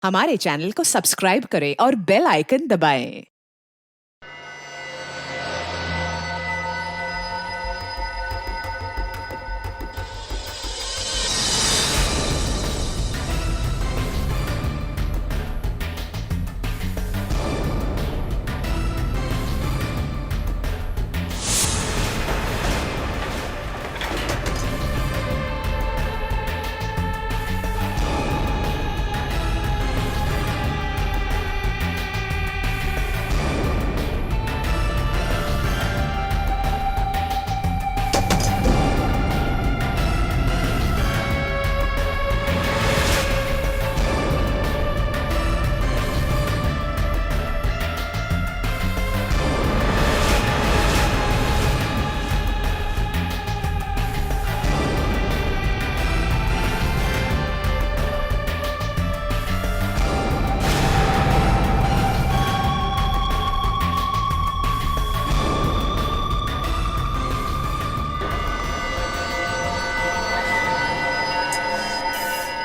हमारे चैनल को सब्सक्राइब करें और बेल आइकन दबाएं।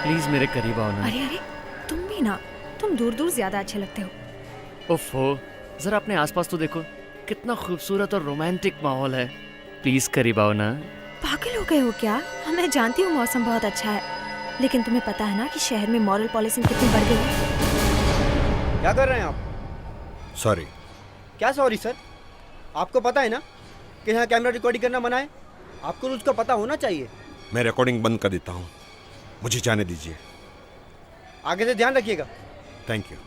प्लीज मेरे करीब आओ ना। अरे अरे, तुम भी ना, तुम दूर दूर ज्यादा अच्छे लगते हो। ओफो, जरा अपने आसपास तो देखो, कितना खूबसूरत और रोमांटिक माहौल है। प्लीज करीब आओ ना। पागल हो गए हो क्या? मैं जानती हूँ मौसम बहुत अच्छा है, लेकिन तुम्हें पता है ना कि शहर में मॉरल पॉलिसिंग कितनी बढ़ गई है। क्या कर रहे हैं आप? सॉरी। क्या सॉरी सर? आपको पता है ना कि यहाँ कैमरा रिकॉर्डिंग करना मना है। आपको रूल्स का पता होना चाहिए। मैं रिकॉर्डिंग बंद कर देता हूँ, मुझे जाने दीजिए। आगे से ध्यान रखिएगा। Thank you.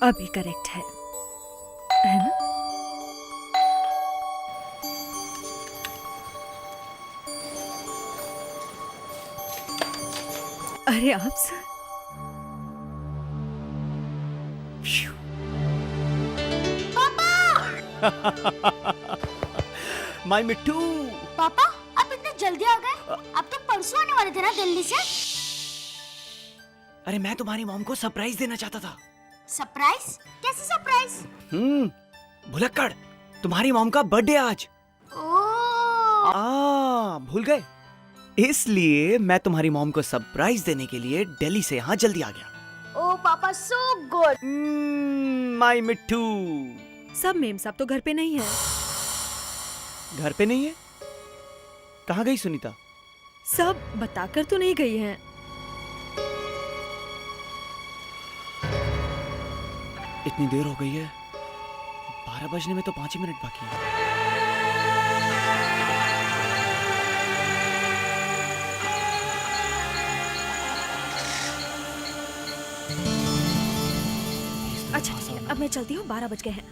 अभी करेक्ट है ना? अरे आप सर, माय मिट्टू। पापा, आप इतने जल्दी आ गए? आप तो परसों आने वाले थे ना दिल्ली से। अरे मैं तुम्हारी मॉम को सरप्राइज देना चाहता था। सरप्राइज? कैसे सरप्राइज? भुलक्कड़, तुम्हारी मॉम का बर्थडे आज। भूल गए? इसलिए मैं तुम्हारी मॉम को सरप्राइज देने के लिए दिल्ली से यहाँ जल्दी आ गया। ओ पापा, सो गुड। माय मिट्टू। सब मेम साहब तो घर पे नहीं है। घर पे नहीं है? कहाँ गई सुनीता? सब बताकर तो नहीं गई हैं। इतनी देर हो गई है, 12 बजने में तो 5 ही मिनट बाकी है। अच्छा ठीक है, अब मैं चलती हूँ, 12 बज गए हैं।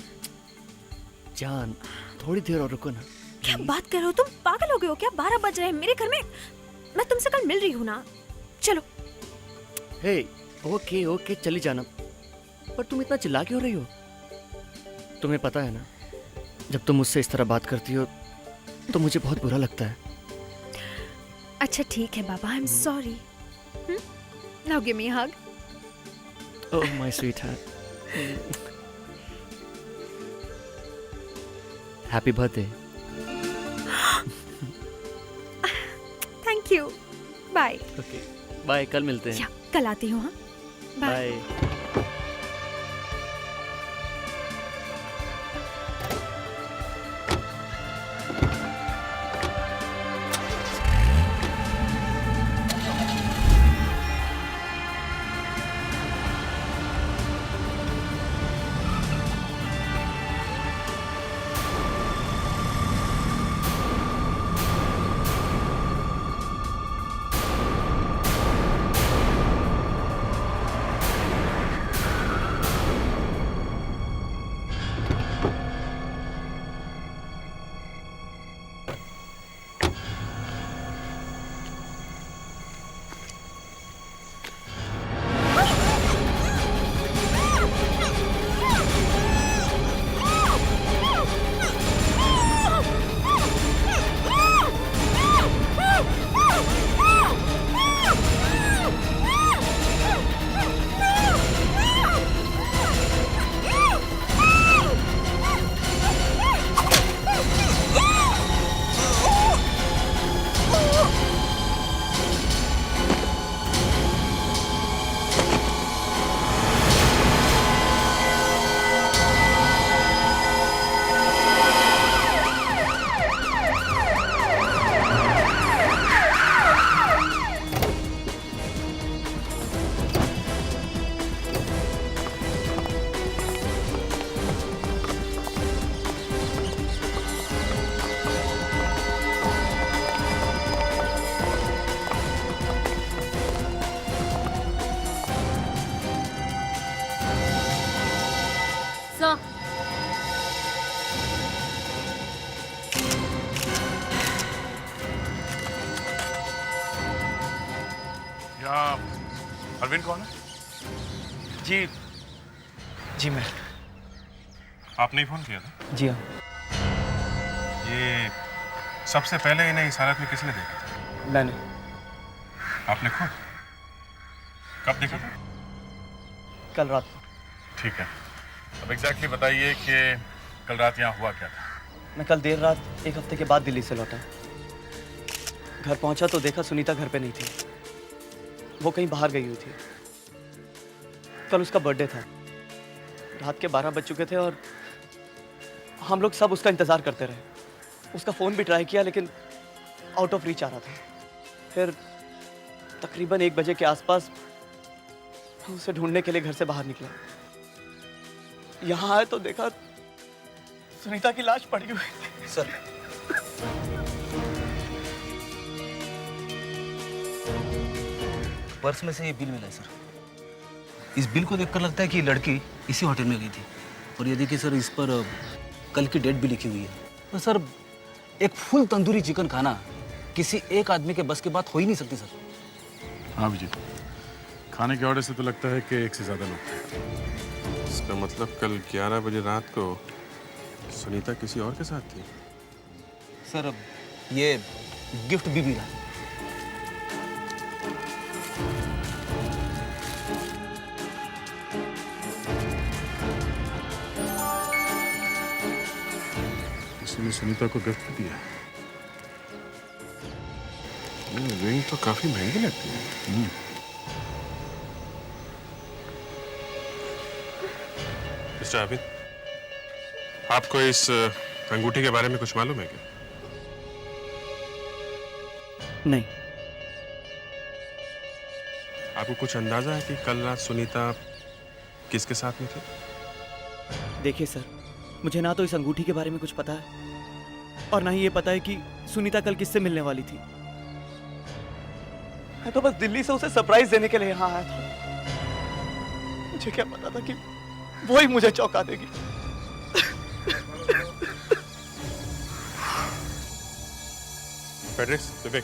जान, थोड़ी देर और रुको ना। क्या बात कर रहे हो तुम? पागल हो गए हो क्या? 12 बज रहे हैं मेरे घर में। मैं तुमसे कल मिल रही हूँ ना। चलो। हे, ओके ओके, चली जाना। पर तुम इतना चिल्ला क्यों रही हो? तुम्हें पता है ना, जब तुम मुझसे इस तरह बात करती हो तो मुझे बहुत बुरा लगता है। अच्छा ठीक है बाबा, I am sorry. Now give me a hug. Oh my sweet heart. Happy birthday. Thank you. Bye. Okay bye, कल मिलते हैं। कल आती हूँ। हाँ, बाय। बाय। सर। यहाँ अरविंद कौन है? जी जी मैं। आपने ही फोन किया था? जी हाँ। ये सबसे पहले इन्हें इस हालत में किसने देखा था? मैंने। आपने खुद? कब देखा था? कल रात को। ठीक है, अब एग्जैक्टली बताइए कि कल रात यहाँ हुआ क्या था? मैं कल देर रात 1 हफ्ते के बाद दिल्ली से लौटा। घर पहुंचा तो देखा सुनीता घर पे नहीं थी, वो कहीं बाहर गई हुई थी। कल उसका बर्थडे था, रात के 12 बज चुके थे और हम लोग सब उसका इंतज़ार करते रहे। उसका फ़ोन भी ट्राई किया लेकिन आउट ऑफ रीच आ रहा था। फिर तकरीबन 1 बजे के आसपास मैं उसे ढूंढने के लिए घर से बाहर निकला। यहाँ आए तो देखा सुनीता की लाश पड़ी हुई थी। सर, पर्स में से ये बिल मिला है सर। इस बिल को देखकर लगता है कि ये लड़की इसी होटल में गई थी। और ये देखिए सर, इस पर कल की डेट भी लिखी हुई है। तो सर, एक फुल तंदूरी चिकन खाना किसी एक आदमी के बस की बात हो ही नहीं सकती सर। हाँ अभिजीत, खाने के ऑर्डर से तो लगता है कि एक से ज़्यादा लोग थे। इसका मतलब कल 11 बजे रात को सुनीता किसी और के साथ थी। सर, अब ये गिफ्ट भी मिला है। उसने सुनीता को गिफ्ट दिया। ये रिंग तो काफी महंगी लगती है। मिस्टर अरविंद, आपको इस अंगूठी के बारे में कुछ मालूम है क्या? नहीं। आपको कुछ अंदाजा है कि कल रात सुनीता किसके साथ में थी? देखिए सर, मुझे ना तो इस अंगूठी के बारे में कुछ पता है और ना ही ये पता है कि सुनीता कल किससे मिलने वाली थी। मैं तो बस दिल्ली से उसे सरप्राइज देने के लिए यहाँ आया था। मुझे क्या पता था कि वो ही मुझे चौंका देगी। फेडरिक्स, विवेक,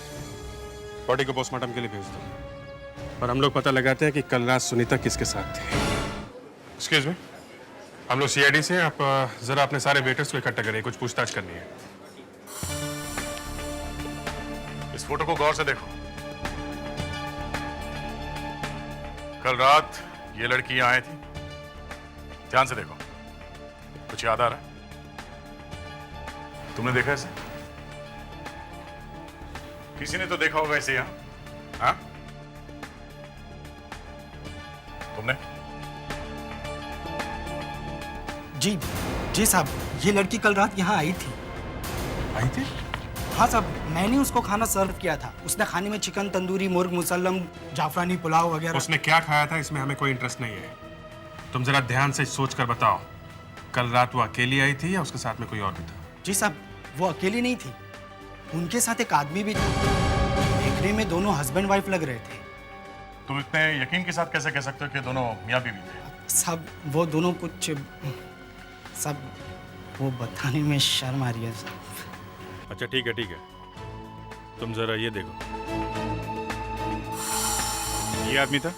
बॉडी को पोस्टमार्टम के लिए भेज दो और हम लोग पता लगाते हैं कि कल रात सुनीता किसके साथ थी। एक्सक्यूज मी, हम लोग सीआईडी से। आप जरा अपने सारे वेटर्स को इकट्ठा करिए, कुछ पूछताछ करनी है। इस फोटो को गौर से देखो। कल रात ये लड़की यहाँ आई थी, ध्यान से देखो। कुछ याद आ रहा है? तुमने देखा इसे? किसी ने तो देखा होगा इसे यहाँ, हाँ? तुमने? जी जी साहब, ये लड़की कल रात यहाँ आई थी। आई थी? हाँ साहब, मैंने उसको खाना सर्व किया था। उसने खाने में चिकन तंदूरी, मुर्ग मुसल्लम, जाफरानी पुलाव वगैरह। उसने क्या खाया था इसमें हमें कोई इंटरेस्ट नहीं है। तुम जरा ध्यान से सोच कर बताओ, कल रात वो अकेली आई थी या उसके साथ में कोई और भी था? जी साहब, वो अकेली नहीं थी, उनके साथ एक आदमी भी था। देखने में दोनों हस्बैंड वाइफ लग रहे थे। तुम इतने यकीन के साथ कैसे कह सकते हो कि दोनों मियां बीवी थे? साहब, वो दोनों कुछ सब वो बताने में शर्म आ रही है साहब। अच्छा ठीक है ठीक है, तुम जरा ये देखो। ये आदमी था?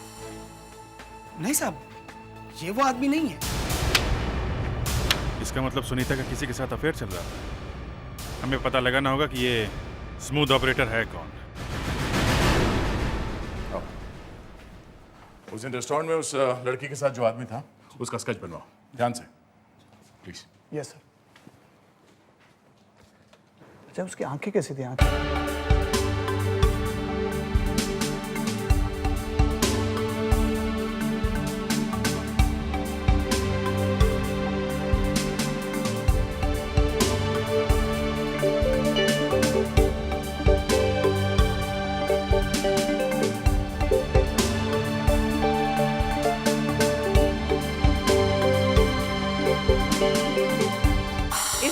नहीं साहब, ये वो आदमी नहीं है। इसका मतलब सुनीता का किसी के साथ अफेयर चल रहा था। हमें पता लगाना होगा कि ये स्मूथ ऑपरेटर है कौन। उस दिन रेस्टोरेंट में उस लड़की के साथ जो आदमी था, उसका स्केच बनवाओ ध्यान से प्लीज। Yes sir. अच्छा, उसकी आंखें कैसी थी? आंखें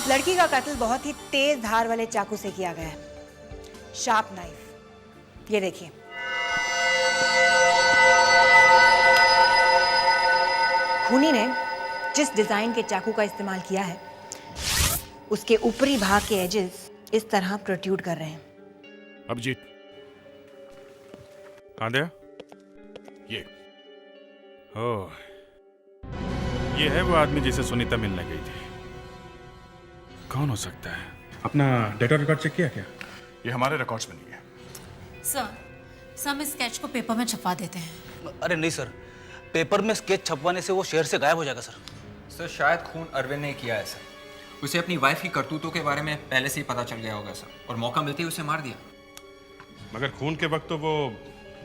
लड़की का कत्ल बहुत ही तेज धार वाले चाकू से किया गया है, शार्प नाइफ। ये देखिए, खूनी ने जिस डिजाइन के चाकू का इस्तेमाल किया है उसके ऊपरी भाग के एजेस इस तरह प्रोट्रूड कर रहे हैं। अभिजीत, कहाँ गया? ये ये है वो आदमी जिसे सुनीता मिलने गई थी। कौन हो सकता है? अपना डेटा रिकॉर्ड चेक किया क्या? ये हमारे रिकॉर्ड्स में नहीं है। सर हम इस स्केच को पेपर में छपवा देते हैं। अरे नहीं सर, पेपर में स्केच छपवाने से वो शहर से गायब हो जाएगा सर। सर शायद खून अरविंद ने किया है सर। उसे अपनी वाइफ की करतूतों के बारे में पहले से ही पता चल गया होगा सर, और मौका मिलते ही उसे मार दिया। मगर खून के वक्त तो वो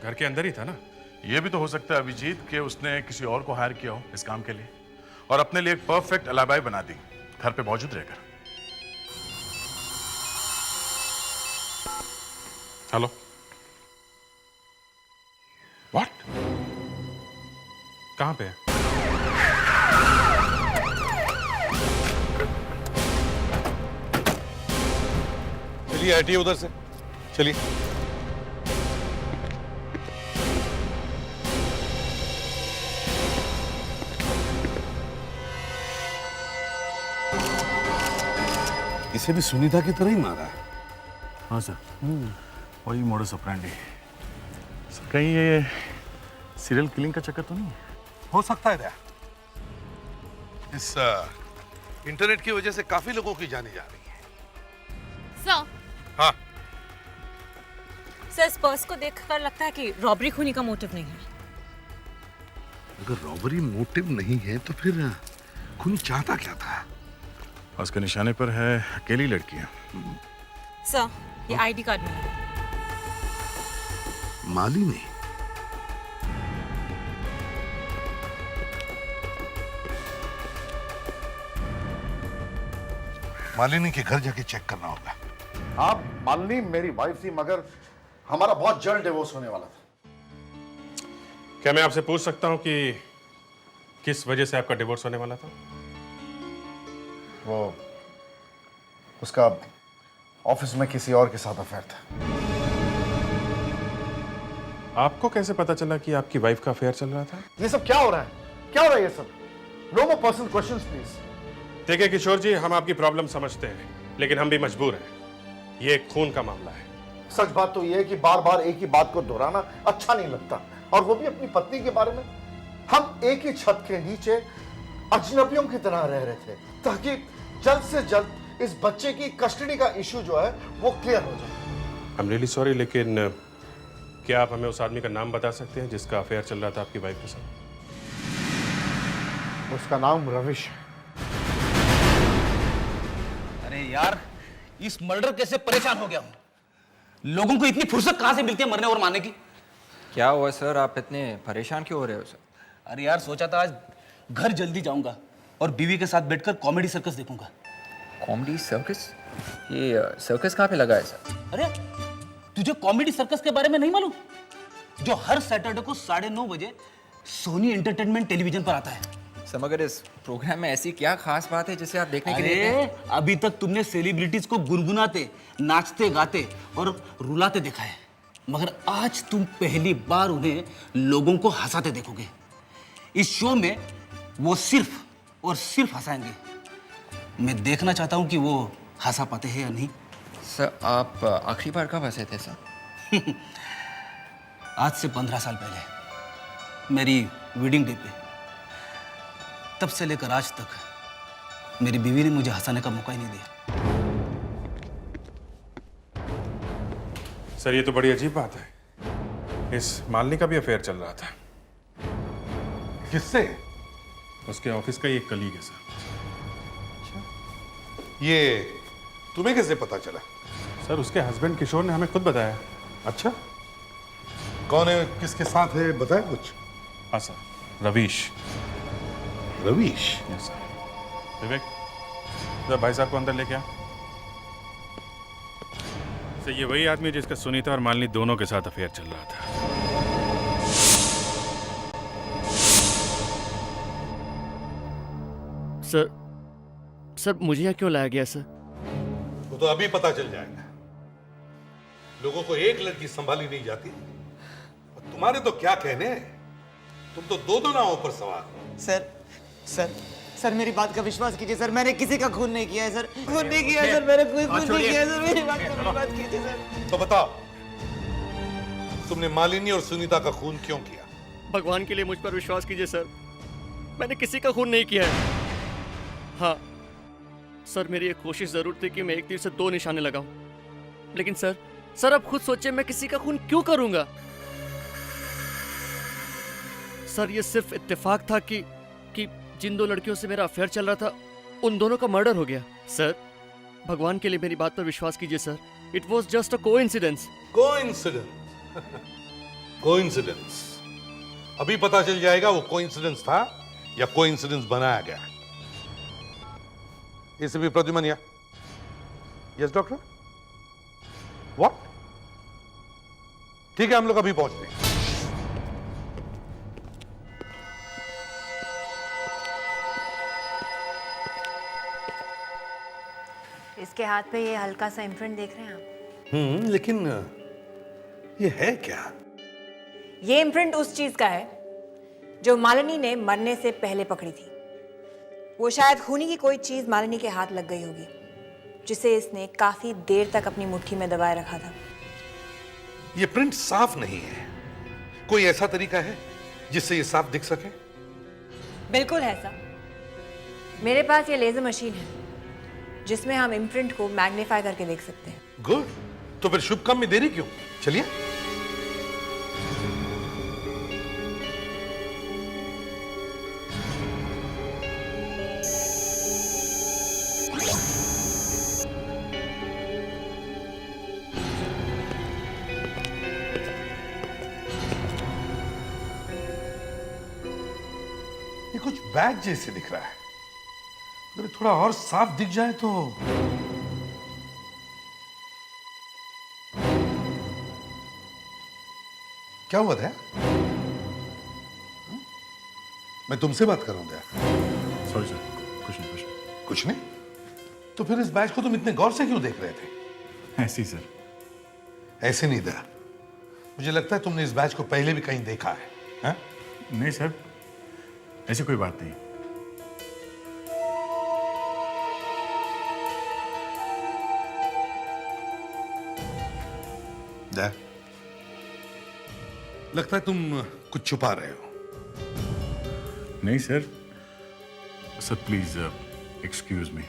घर के अंदर ही था ना। ये भी तो हो सकता है अभिजीत कि उसने किसी और को हायर किया हो इस काम के लिए और अपने लिए एक परफेक्ट अलाबाई बना दी घर पे मौजूद रहकर। Hello, what? कहाँ पे है? चलिए हटिए उधर से, चलिए। इसे भी सुनीता की तरह ही मारा है। हाँ सर, वही मोडस ऑपरेंडी। सर कहीं ये सीरियल किलिंग का चक्कर तो नहीं है? हो सकता है। इस इंटरनेट की वजह से काफी लोगों की जाने जा रही है। सर, हाँ सर इस पर्स को देखकर लगता है कि रॉबरी खूनी का मोटिव नहीं है। अगर रॉबरी मोटिव नहीं है तो फिर खूनी चाहता क्या था? उसके निशाने पर है अकेली लड़कियां। सर ये आईडी कार्ड में है। मालिनी, मालिनी के घर जाके चेक करना होगा। हाँ मालिनी मेरी वाइफ थी, मगर हमारा बहुत जल्द डिवोर्स होने वाला था। क्या मैं आपसे पूछ सकता हूँ कि किस वजह से आपका डिवोर्स होने वाला था? वो उसका ऑफिस में किसी और के साथ अफेयर था। आपको कैसे पता चला कि आपकी वाइफ का अफेयर चल रहा था? ये सब क्या हो रहा है? क्या हो रहा है ये सब? No more personal questions please. देखिए किशोर जी, हम आपकी प्रॉब्लम समझते हैं, लेकिन हम भी मजबूर हैं। ये एक खून का मामला है। सच बात तो ये है कि बार बार एक ही बात को दोहराना अच्छा नहीं लगता, और वो भी अपनी पत्नी के बारे में। हम एक ही छत के नीचे अजनबियों की तरह रह रहे थे, ताकि जल्द से जल्द इस बच्चे की कस्टडी का इशू जो है वो क्लियर हो जाए। आई एम रियली सॉरी, लेकिन क्या आप हमें उस आदमी का नाम बता सकते हैं जिसका अफेयर चल रहा था आपकी वाइफ के साथ? उसका नाम रविश है। अरे यार, इस मर्डर केस से परेशान हो गया हूं। लोगों को इतनी फुर्सत कहां से मिलती है मरने और मारने की? क्या हुआ सर, आप इतने परेशान क्यों हो रहे हो सर? अरे यार, सोचा था आज घर जल्दी जाऊंगा और बीवी के साथ बैठकर कॉमेडी सर्कस देखूंगा। Comedy circus? ये सर्कस कहाँ पे लगा है सर? अरे तुझे कॉमेडी सर्कस के बारे में नहीं मालूम? जो हर सैटरडे को 9:30 बजे सोनी एंटरटेनमेंट टेलीविजन पर आता है। सर मगर इस प्रोग्राम में ऐसी क्या खास बात है जिसे आप देखने के लिए? अरे अभी तक तुमने सेलिब्रिटीज को गुनगुनाते, नाचते गाते और रुलाते देखा है, मगर आज तुम पहली बार उन्हें लोगों को हंसाते देखोगे। इस शो में वो सिर्फ और सिर्फ हंसाएंगे। मैं देखना चाहता हूं कि वो हंसा पाते हैं या नहीं। सर आप आखिरी बार कब हंसे थे सर? आज से 15 साल पहले मेरी वेडिंग डे पे। तब से लेकर आज तक मेरी बीवी ने मुझे हंसाने का मौका ही नहीं दिया। सर ये तो बड़ी अजीब बात है। इस मालिनी का भी अफेयर चल रहा था। किससे? उसके ऑफिस का ही एक कलीग है सर। ये तुम्हें कैसे पता चला? सर उसके हस्बैंड किशोर ने हमें खुद बताया। अच्छा, कौन है, किसके साथ है, बताया कुछ? हाँ sir, Ravish. Ravish? Yes sir. Vivek, जरा भाई साहब को अंदर लेके आ। सर ये वही आदमी है जिसका सुनीता और मालिनी दोनों के साथ अफेयर चल रहा था। सर मुझे यहाँ क्यों लाया गया सर? वो तो अभी पता चल जाएगा। लोगों को एक लड़की संभाली नहीं जाती, और तुम्हारे तो क्या कहने हैं, तुम तो दो नावों पर सवार हो। सर सर मेरी बात का विश्वास कीजिए सर, मैंने किसी का खून नहीं किया है सर, खून नहीं किया है सर, मैंने कोई खून नहीं किया है सर, मेरी बात का विश्वास कीजिए सर। तो बताओ, तुमने मालिनी और सुनीता का खून क्यों किया? भगवान के लिए मुझ पर विश्वास कीजिए सर, मैंने किसी का खून नहीं किया है। हाँ सर, मेरी एक कोशिश जरूर थी कि मैं एक तीर से 2 निशाने लगाऊं, लेकिन सर अब खुद सोचिए मैं किसी का खून क्यों करूंगा? सर ये सिर्फ इत्तेफाक था कि जिन 2 लड़कियों से मेरा अफेयर चल रहा था उन दोनों का मर्डर हो गया। सर भगवान के लिए मेरी बात पर विश्वास कीजिए sir, it was just a coincidence. Coincidence अभी पता चल जाएगा वो कोइंसिडेंस था या कोइंसिडेंस बनाया गया। इसे भी प्रद्युमन या यस डॉक्टर, व्हाट? ठीक है, हम लोग अभी पहुंचते हैं। इसके हाथ पे ये हल्का सा इम्प्रिंट देख रहे हैं आप? लेकिन ये है क्या? ये इम्प्रिंट उस चीज का है जो मालिनी ने मरने से पहले पकड़ी थी। वो शायद खूनी की कोई चीज मालिनी के हाथ लग गई होगी, जिसे इसने काफी देर तक अपनी मुट्ठी में दबाए रखा था। ये प्रिंट साफ नहीं है, कोई ऐसा तरीका है जिससे ये साफ दिख सके? बिल्कुल है सर, मेरे पास ये लेजर मशीन है जिसमें हम इम्प्रिंट को मैग्नीफाई करके देख सकते हैं। गुड, तो फिर शुभ काम में देरी क्यों? चलिए। ये कुछ बैग जैसे दिख रहा है, अगर थोड़ा और साफ दिख जाए तो। क्या हुआ था? मैं तुमसे बात कर रहा हूं दया। सॉरी सर, कुछ नहीं। कुछ नहीं? तो फिर इस बैच को तुम इतने गौर से क्यों देख रहे थे? ऐसे ही सर। ऐसे नहीं दया, मुझे लगता है तुमने इस बैच को पहले भी कहीं देखा है, हा? नहीं सर, ऐसी कोई बात नहीं। दया, लगता है तुम कुछ छुपा रहे हो। नहीं sir, sir please excuse me.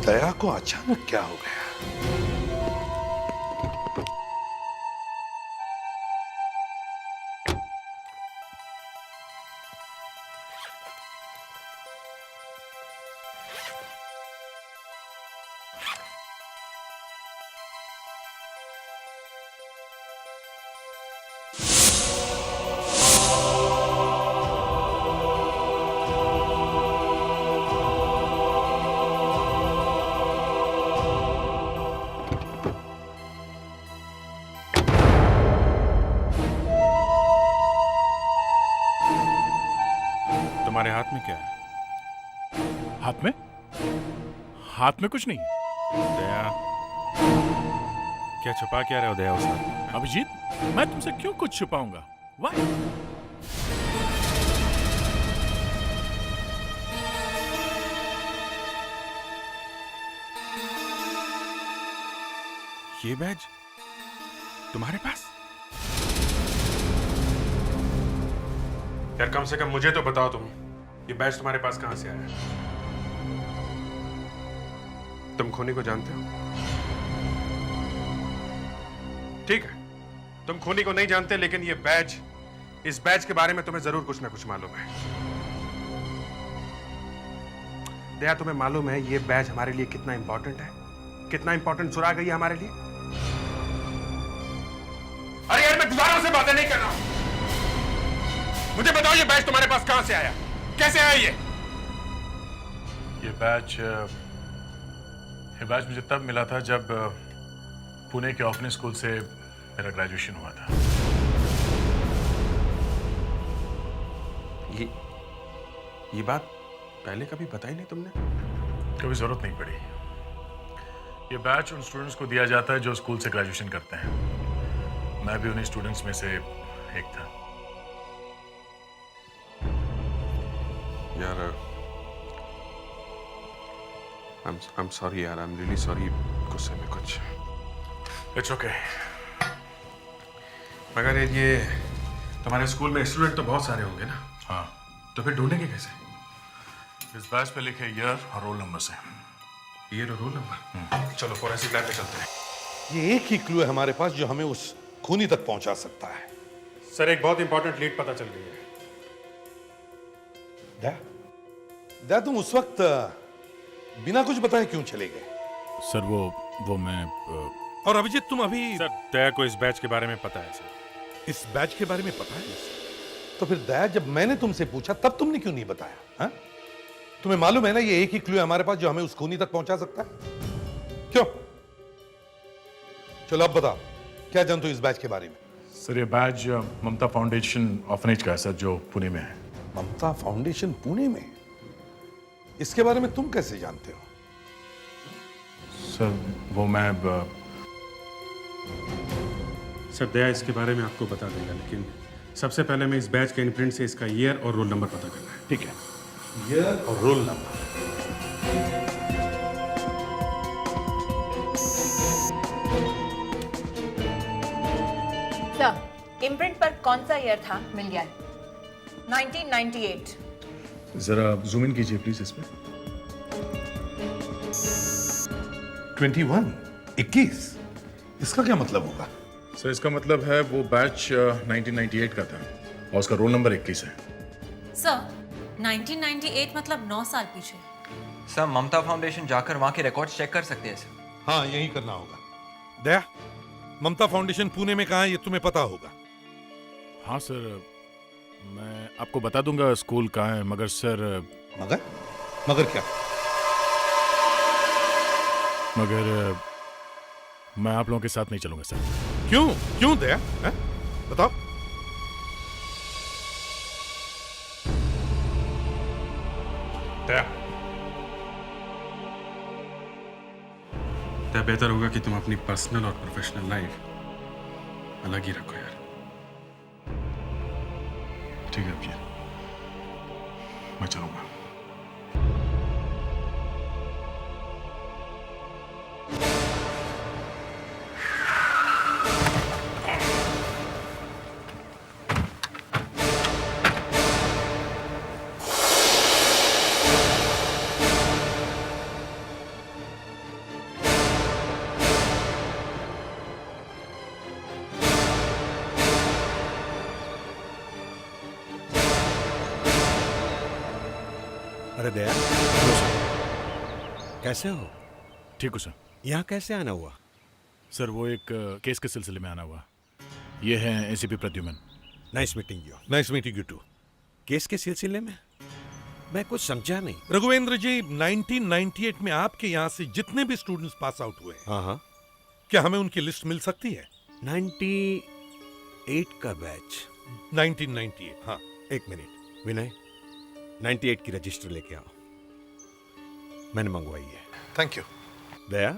Daya को अचानक क्या हो गया? तुम्हारे हाथ में क्या है? हाथ में? हाथ में कुछ नहीं। दया, क्या छुपा क्या रहे हो दया उस हाथ में? अभिजीत, मैं तुमसे क्यों कुछ छुपाऊंगा? Why? ये बैज तुम्हारे पास? यार कम से कम मुझे तो बताओ तुम, ये बैज तुम्हारे पास कहां से आया? तुम खूनी को जानते हो? ठीक है, तुम खूनी को नहीं जानते, लेकिन ये बैज, इस बैज के बारे में तुम्हें जरूर कुछ ना कुछ मालूम है। दया, तुम्हें मालूम है ये बैज हमारे लिए कितना इंपॉर्टेंट है? कितना इंपॉर्टेंट सुराग है ये हमारे लिए? अरे यार, मैं दोबारा से बातें नहीं कर रहा हूं। मुझे बताओ ये बैच तुम्हारे पास कहां से आया? कैसे आया ये बैच मुझे तब मिला था जब पुणे के ऑफनी स्कूल से मेरा ग्रेजुएशन हुआ था। ये बात पहले कभी बताई नहीं तुमने? कभी जरूरत नहीं पड़ी। ये बैच उन स्टूडेंट्स को दिया जाता है जो स्कूल से ग्रेजुएशन करते हैं। मैं भी उन्हीं स्टूडेंट्स में से एक था। यार I'm sorry यार, I'm really sorry। गुस्से में कुछ। It's okay। मगर ये तुम्हारे स्कूल में स्टूडेंट तो बहुत सारे होंगे ना? हाँ। तो फिर ढूंढेंगे कैसे? इस बैच पे लिखे ईयर और रोल नंबर से। ईयर और रोल नंबर? चलो फोरेंसिक लैब में चलते हैं। ये एक ही क्लू है हमारे पास जो हमें उस खूनी तक पहुंचा सकता है। सर एक बहुत इंपॉर्टेंट लीड पता चल गई है। दया तुम उस वक्त बिना कुछ बताए क्यों चले गए? सर वो मैं और अभिजीत तुम अभी? सर दया को इस बैच के बारे में पता है सर। इस बैच के बारे में पता है? तो फिर दया जब मैंने तुमसे पूछा तब तुमने क्यों नहीं बताया? हा? तुम्हें मालूम है ना ये एक ही क्लू है हमारे पास जो हमें उस खूनी तक पहुंचा सकता है। क्यों? चलो अब बताओ क्या जानते हो इस बैच के बारे में? सर ये बैच ममता फाउंडेशन ऑर्फनेज का है सर, जो पुणे में है। ममता फाउंडेशन पुणे में? इसके बारे में तुम कैसे जानते हो? सर वो मैं सर दया इसके बारे में आपको बता देगा, लेकिन सबसे पहले मैं इस बैच के इम्प्रिंट से इसका ईयर और रोल नंबर पता करना है। ठीक है, ईयर और रोल नंबर। सर, इम्प्रिंट पर कौन सा ईयर था मिल गया? 1998। जरा जूम इन कीजिए प्लीज इस पे। 21 इसका क्या मतलब होगा? सर इसका मतलब है वो बैच 1998 का था और उसका रोल नंबर 21 है। सर 1998 मतलब 9 साल पीछे। सर ममता फाउंडेशन जाकर वहाँ के रिकॉर्ड्स चेक कर सकते हैं सर। हाँ यही करना होगा। दया, ममता फाउंडेशन पुणे में कहाँ है ये तुम्हें पता होगा? हाँ सर मैं आपको बता दूंगा स्कूल कहाँ है, मगर सर मगर क्या? मगर मैं आप लोगों के साथ नहीं चलूंगा सर। क्यों दया? बताओ। दया बेहतर होगा कि तुम अपनी पर्सनल और प्रोफेशनल लाइफ अलग ही रखो यार। ठीक है भैया, मैं चलूंगा। अरे दया, कैसे हो? ठीक हूँ सर। यहाँ कैसे आना हुआ? सर वो एक केस के सिलसिले में आना हुआ। ये है ACP Pradyuman. Nice meeting you. Nice meeting you too. Case के सिलसिले में? मैं कुछ समझा नहीं। रघुवेंद्र जी, 1998 में आपके यहाँ से जितने भी स्टूडेंट्स पास आउट हुए, हाँ, क्या हमें उनकी लिस्ट मिल सकती है? 98 का बैच? 1998, हाँ। एक मिनट विनय, 98 की रजिस्टर लेके आओ। मैंने मंगवाई है। Thank you. दया,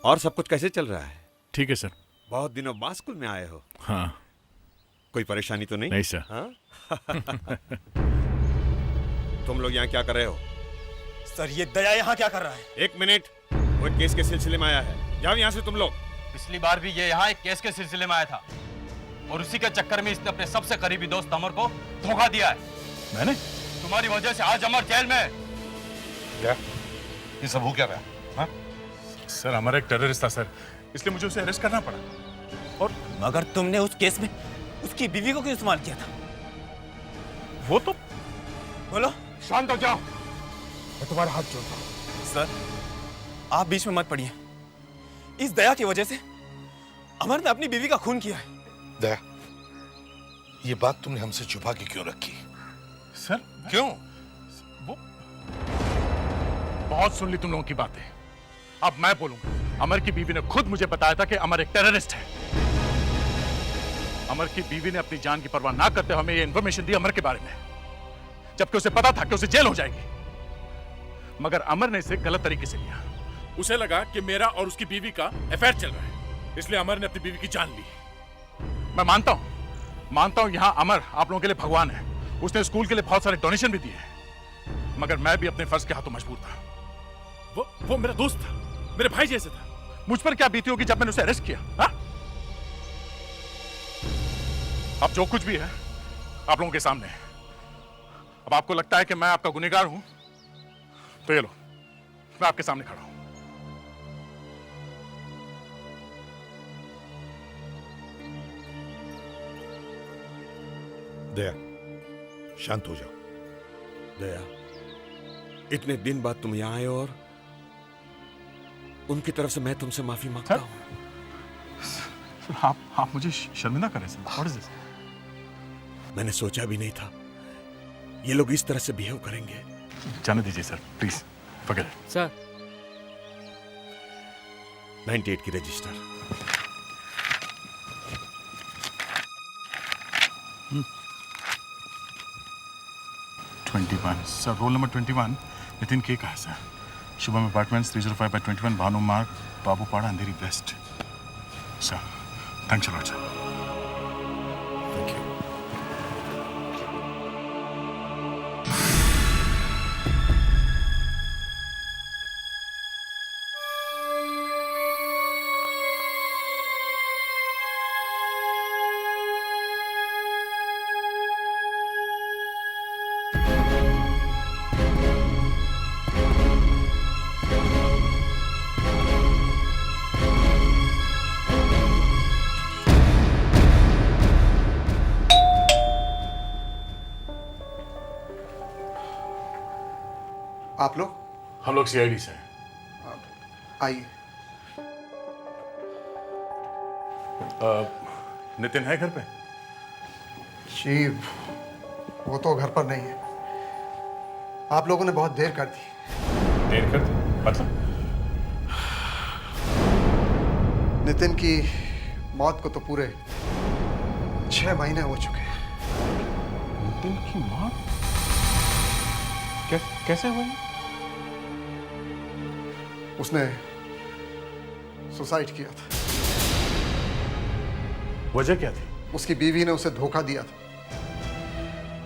और सब कुछ कैसे चल रहा है? ठीक है सर। बहुत दिनों बाद स्कूल में आए हो। हाँ। कोई परेशानी तो नहीं? नहीं सर। हाँ? तुम लोग यहाँ क्या कर रहे हो? सर ये दया यहाँ क्या कर रहा है? एक मिनट, वो एक केस के सिलसिले में आया है। जाओ यहाँ से तुम लोग। पिछली बार भी ये यहाँ एक केस के सिलसिले में आया था और उसी के चक्कर में इसने अपने सबसे करीबी दोस्त अमर को धोखा दिया है। मैंने? तुम्हारी वजह से आज अमर जेल में। क्या ये सब हो क्या रहा है? हाँ? सर हमारा एक टेररिस्ट था सर, इसलिए मुझे उसे अरेस्ट करना पड़ा। और मगर तुमने उस केस में उसकी बीवी को क्यों इस्तेमाल किया था? वो तो बोलो। शांत हो जाओ। मैं तुम्हारा हाथ जोड़ता हूँ। सर आप बीच में मत पड़िए। इस दया की वजह से अमर ने अपनी बीवी का खून किया है। दया, ये बात तुमने हमसे छुपा के क्यों रखी? सर क्यों? वो बहुत सुन ली तुम लोगों की बातें, अब मैं बोलूंगा। अमर की बीवी ने खुद मुझे बताया था कि अमर एक टेररिस्ट है। अमर की बीवी ने अपनी जान की परवाह ना करते हमें ये इंफॉर्मेशन दी अमर के बारे में, जबकि उसे पता था कि उसे जेल हो जाएगी। मगर अमर ने इसे गलत तरीके से लिया। उसे लगा कि मेरा और उसकी बीवी का अफेयर चल रहा है, इसलिए अमर ने अपनी बीवी की जान ली। मैं मानता हूं यहाँ अमर आप लोगों के लिए भगवान है। उसने स्कूल के लिए बहुत सारे डोनेशन भी दिए हैं, मगर मैं भी अपने फर्ज के हाथों मजबूर था। वो मेरा दोस्त था, मेरे भाई जैसे था। मुझ पर क्या बीती होगी जब मैंने उसे अरेस्ट किया? हा? अब जो कुछ भी है आप लोगों के सामने है। अब आपको लगता है कि मैं आपका गुनहगार हूं, तो ये लो, मैं आपके सामने खड़ा हूं। दया, शांत हो जाओ। दया, इतने दिन बाद तुम यहां आए और उनकी तरफ से मैं तुमसे माफी मांगता हूं। आप मुझे शर्मिंदा करें सर। What is this? मैंने सोचा भी नहीं था ये लोग इस तरह से बिहेव करेंगे। जाने दीजिए sir, please forget it. Sir 98 की register. 21 sir, roll number 21 Nitin के का है sir. Shubham apartments 305/21 Bhanu Marg, Babupada, Andheri west. Sir thanks a lot sir. Thank you. आप लोग? हम लोग सीआईडी से हैं। आइए। नितिन है घर पे? जी वो तो घर पर नहीं है। आप लोगों ने बहुत देर कर दी। देर कर दी मतलब? नितिन की मौत को तो पूरे 6 महीने हो चुके हैं। नितिन की मौत कैसे हुई? उसने सुसाइड किया था। वजह क्या थी? उसकी बीवी ने उसे धोखा दिया था।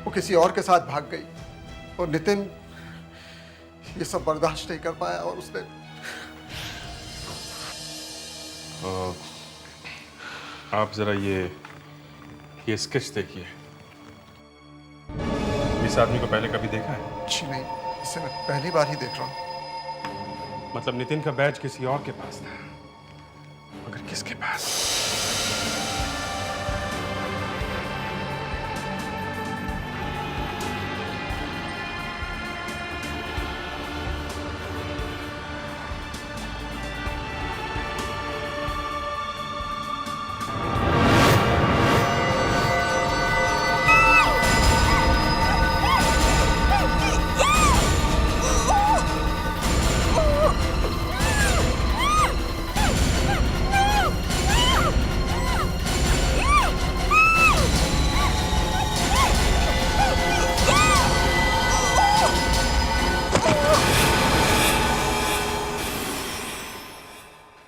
वो किसी और के साथ भाग गई और नितिन ये सब बर्दाश्त नहीं कर पाया और उसने आप जरा ये स्केच देखिए। इस आदमी को पहले कभी देखा है? जी नहीं, इसे मैं पहली बार ही देख रहा हूँ। मतलब नितिन का बैज किसी और के पास था, मगर किसके पास?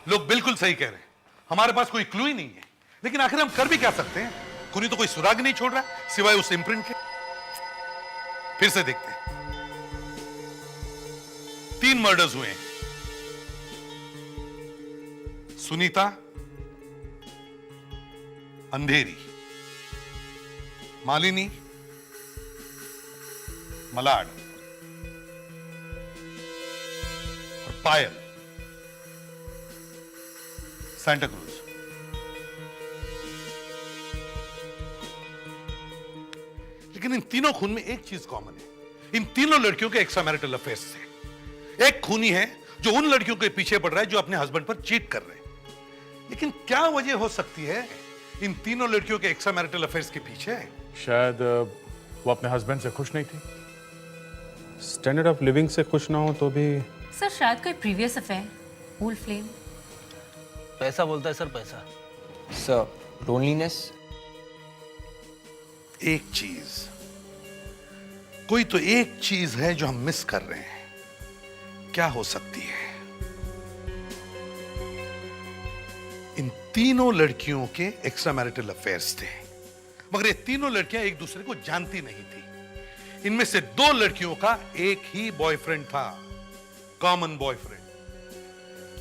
लोग बिल्कुल सही कह रहे हैं, हमारे पास कोई क्लू ही नहीं है, लेकिन आखिर हम कर भी क्या सकते हैं? खूनी तो कोई सुराग नहीं छोड़ रहा सिवाय उस इम्प्रिंट के। फिर से देखते हैं। 3 मर्डर्स हुए हैं। सुनीता, अंधेरी, मालिनी, मलाड और पायल, सांता क्रूज। लेकिन इन तीनों खून में एक चीज कॉमन है। इन तीनों लड़कियों के एक्स्ट्रा मैरिटल अफेयर्स थे। एक खूनी है जो उन लड़कियों के पीछे पड़ रहा है जो अपने हस्बैंड पर चीट कर रहे हैं। लेकिन क्या वजह हो सकती है इन तीनों लड़कियों के एक्स्ट्रा मैरिटल अफेयर्स के पीछे? शायद वो अपने हस्बैंड से खुश नहीं थी। स्टैंडर्ड ऑफ लिविंग से खुश ना हो तो भी। सर शायद कोई प्रीवियस अफेयर, ओल्ड फ्लेम। पैसा बोलता है सर, पैसा। Sir loneliness. एक चीज, कोई तो एक चीज है जो हम मिस कर रहे हैं। क्या हो सकती है? इन तीनों लड़कियों के एक्स्ट्रा मैरिटल अफेयर्स थे, मगर ये तीनों लड़कियां एक दूसरे को जानती नहीं थी। इनमें से 2 लड़कियों का एक ही बॉयफ्रेंड था, कॉमन बॉयफ्रेंड।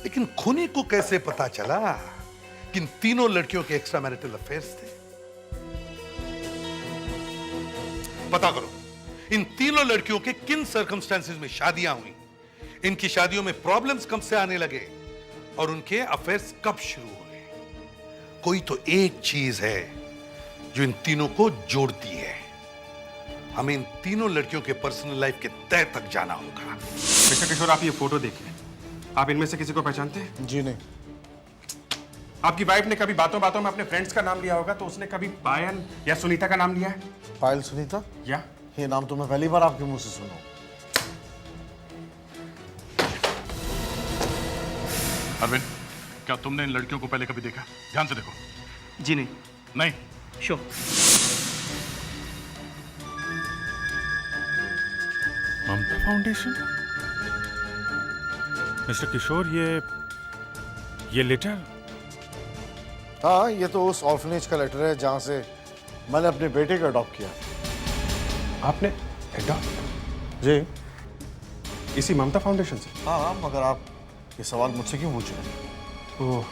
लेकिन खूनी को कैसे पता चला कि इन तीनों लड़कियों के एक्स्ट्रा मैरिटल अफेयर्स थे? पता करो, इन तीनों लड़कियों के किन सर्कमस्टेंसेस में शादियां हुई, इनकी शादियों में प्रॉब्लम्स कब से आने लगे और उनके अफेयर्स कब शुरू हुए। कोई तो एक चीज है जो इन तीनों को जोड़ती है। हमें इन तीनों लड़कियों के पर्सनल लाइफ के तह तक जाना होगा। मिस्टर किशोर, आप ये फोटो देखिए। आप इनमें से किसी को पहचानते हैं? जी नहीं। आपकी वाइफ ने कभी बातों बातों में अपने फ्रेंड्स का नाम लिया होगा, तो उसने कभी पायल या सुनीता का नाम लिया है? पायल सुनीता? या ये नाम तो मैं पहली बार आपके मुंह से सुना। अरविंद, क्या तुमने इन लड़कियों को पहले कभी देखा? ध्यान से देखो। जी नहीं। नहीं? श्योर। ममता फाउंडेशन? मिस्टर किशोर, ये लेटर? हाँ, ये तो उस ऑर्फनेज का लेटर है जहां से मैंने अपने बेटे को अडॉप्ट किया। आपने अडॉप्ट? जी। इसी ममता फाउंडेशन से? हाँ, मगर आप ये सवाल मुझसे क्यों पूछ रहे हैं? ओह,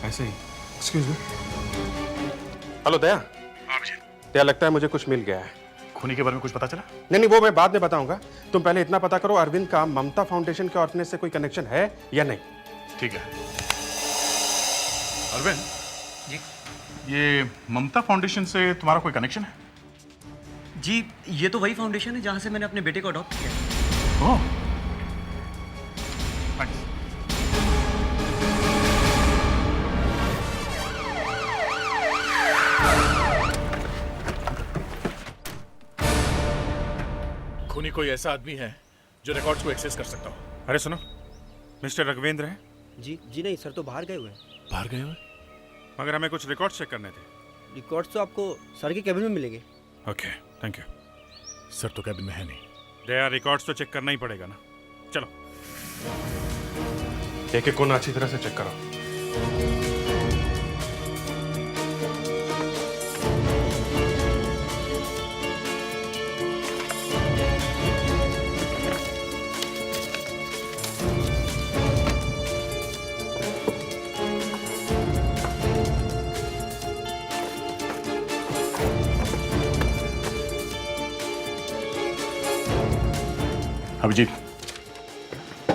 ऐसे ही। Excuse me. हेलो दया। दया, लगता है मुझे कुछ मिल गया है। खूनी के बारे में कुछ पता चला? नहीं, वो मैं बाद में बताऊंगा। तुम पहले इतना पता करो, अरविंद का ममता फाउंडेशन के ऑर्फनेज से कोई कनेक्शन है या नहीं। ठीक है। अरविंद जी, ये ममता फाउंडेशन से तुम्हारा कोई कनेक्शन है? जी, ये तो वही फाउंडेशन है जहां से मैंने अपने बेटे को अडॉप्ट किया। ओह, थैंक्स। खूनी कोई ऐसा आदमी है जो रिकॉर्ड्स को एक्सेस कर सकता हो। अरे सुनो, मिस्टर रघुवेंद्र है? जी नहीं सर, तो बाहर गए हुए हैं। बाहर गए हुए? मगर हमें कुछ रिकॉर्ड्स चेक करने थे। रिकॉर्ड्स तो आपको सर के कैबिन में मिलेंगे। Okay, thank you. सर तो कैबिन में है नहीं। दया, रिकॉर्ड्स तो चेक करना ही पड़ेगा ना। चलो, एक एक कोना अच्छी तरह से चेक करो। अभिजीत,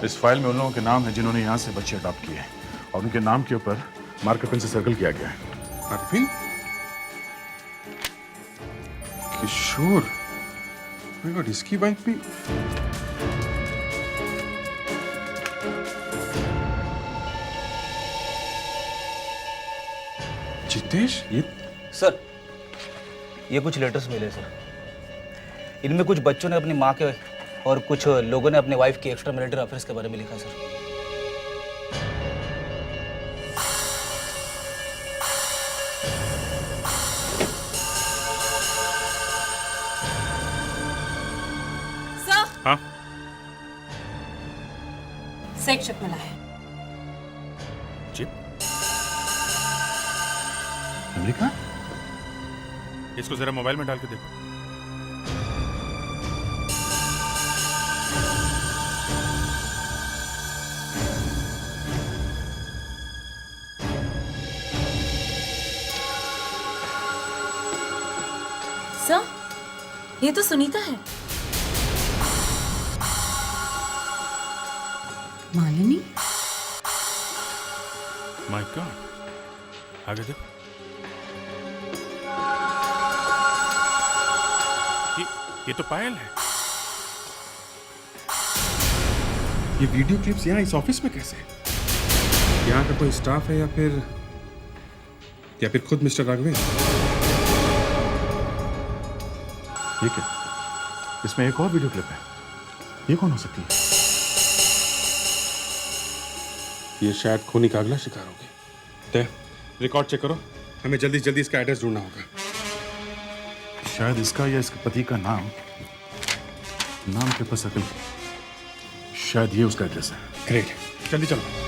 इस फाइल में उन लोगों के नाम है जिन्होंने यहाँ से बच्चे अडॉप्ट किए हैं और उनके नाम के ऊपर मार्कर पेन से सर्कल किया गया है। अरविंद? किशोर? माय गॉड, इसकी वाइफ भी? जितेश, ये? सर, ये कुछ लेटर्स मिले सर। इनमें कुछ बच्चों ने अपनी माँ के और कुछ लोगों ने अपने वाइफ के एक्स्ट्रा मैरिटल अफेयर्स के बारे में लिखा सर। सर, हाँ? सेक्स चिप मिला है। चिप? अमेरिका? इसको जरा मोबाइल में डाल के देखो। सर, ये तो सुनीता है। मालिनी? माय गॉड, आगे देखो। ये तो पायल है। ये वीडियो क्लिप्स यहाँ इस ऑफिस में कैसे? यहाँ का कोई स्टाफ है या फिर खुद मिस्टर राघवेंद्र? ये क्या? इसमें एक और वीडियो क्लिप है। ये कौन हो सकती है? ये शायद खूनी का अगला शिकार होगी। तय, रिकॉर्ड चेक करो। हमें जल्दी से जल्दी इसका एड्रेस ढूंढना होगा। शायद इसका या इसके पति का नाम के ऊपर सर्कल। शायद ये उसका एड्रेस है। ग्रेट, जल्दी चलो।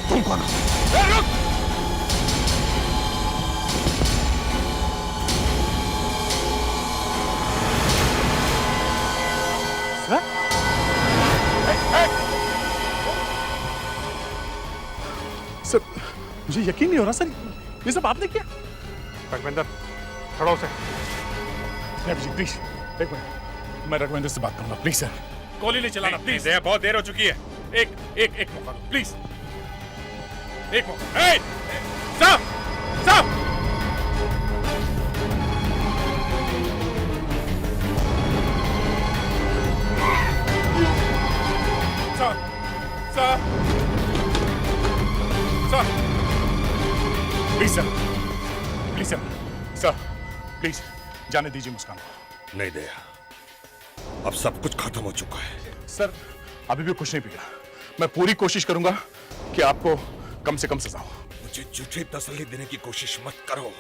तुम कौन हो? सर, मुझे यकीन नहीं हो रहा सर, ये सब आपने किया? रघविंदर, खड़ो से। प्लीज एक मिनट, मैं रघविंदर से बात करूंगा, प्लीज सर। गोली नहीं चलाना प्लीज। दया, बहुत देर हो चुकी है। एक मौका दो प्लीज, एक मौका। साहब, साहब, please sir, please sir, sir please जाने दीजिए मुस्कान को। नहीं दया, अब सब कुछ खत्म हो चुका है। सर अभी भी कुछ नहीं पिया, मैं पूरी कोशिश करूंगा कि आपको कम से कम सजा हो। मुझे झूठी तसल्ली देने की कोशिश मत करो,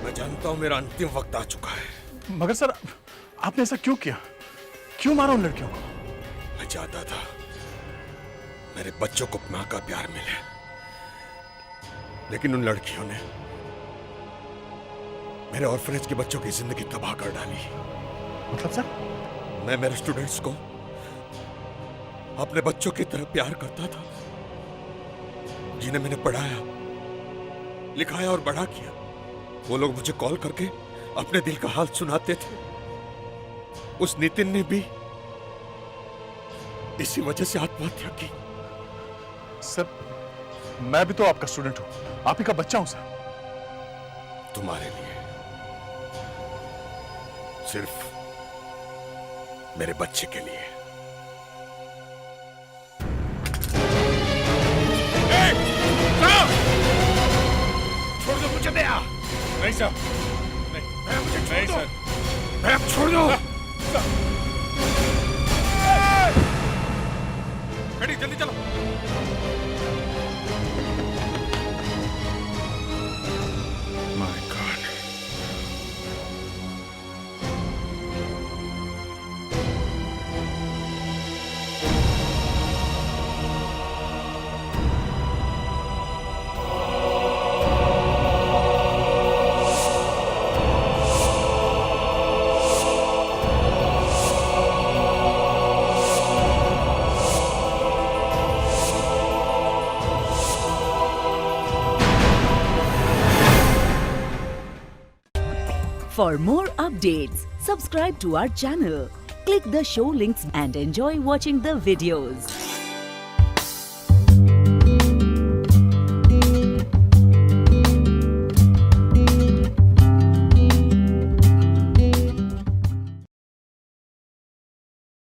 मैं जानता हूं मेरा अंतिम वक्त आ चुका है। मगर सर आपने ऐसा क्यों किया, क्यों मारा उन लड़कियों को? मैं चाहता था मेरे बच्चों को मां का प्यार मिले, लेकिन उन लड़कियों ने मेरे ऑर्फनेज के बच्चों की जिंदगी तबाह कर डाली। मतलब सर? मैं मेरे स्टूडेंट्स को अपने बच्चों की तरह प्यार करता था, जिन्हें मैंने पढ़ाया, लिखाया और बड़ा किया। वो लोग मुझे कॉल करके अपने दिल का हाल सुनाते थे। उस नितिन ने भी इसी वजह से आत्महत्या की। सर मैं भी तो आपका स्टूडेंट हूं, आप ही का बच्चा हूं सर। तुम्हारे लिए, सिर्फ मेरे बच्चे के लिए। छोड़ दो मुझे दया। नहीं सर, नहीं, मुझे नहीं सर, मैं छोड़ दो। बेटी जल्दी चलो। My God, For more updates, subscribe to our channel, click the show links and enjoy watching the videos.